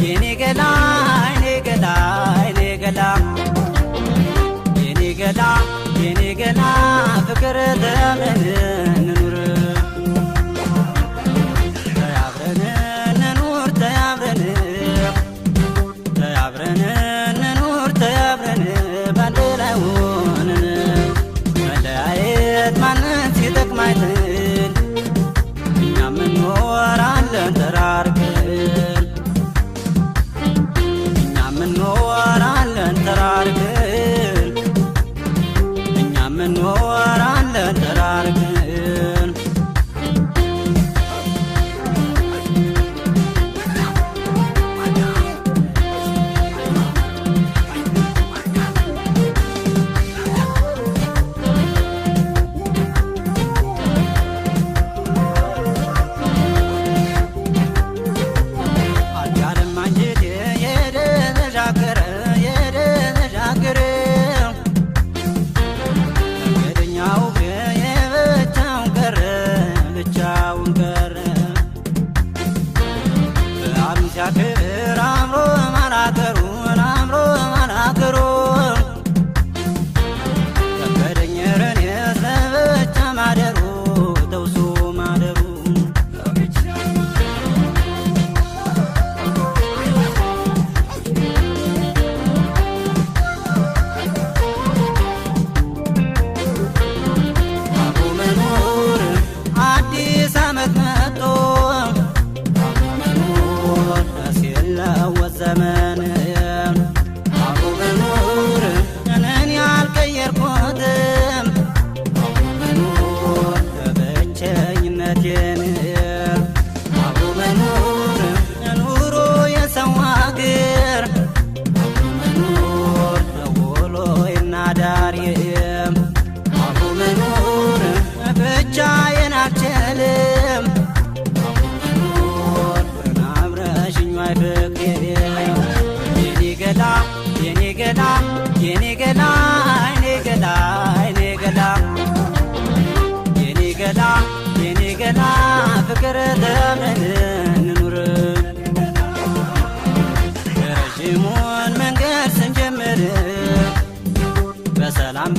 የኔ ገላ የኔ ገላ የኔ ገላ የኔ ገላ የኔ ገላ ፍቅር ተምረን እንኑር ተያብረን እንኑር ተያብረን ተያብረን እንኑር ተያብረን ባንድ ላይ ሆነን መለያየት ማንን ሲጠቅም አይተን እኛም እንኖራለን ተራርቀን እኛም እንኖራለን ተራርቀን እኛም እንኖራለን ተራርቀን ሲያክብር አምሮ ማናገሩን አምሮ ማናገሩን ከበደኝ ረኔ ስለብቻ ማደሩ ተውሶ ማደሩ አብሮ መኖር አዲስ ዓመት መጥቶ ዘመን አብሮ መኖር እኔን ያልቀየርኩትም አብሮ መኖር በብቸኝነቴን አብሮ መኖር ኑሮ የሰው አገር አብሮ መኖር ውሎዬና ዳሬ አብሮ መኖር ብቻዬን አልችልም አብሮ መኖር አብረሽኝ ፍቅሬ የኔ ገላ የኔ ገላ የኔ ገላ የኔ ገላ የኔ ገላ የኔ ገላ የኔ ገላ ፍቅር ተምረን እንኑር ረዥሙን መንገድ ስንጀምር በሰላም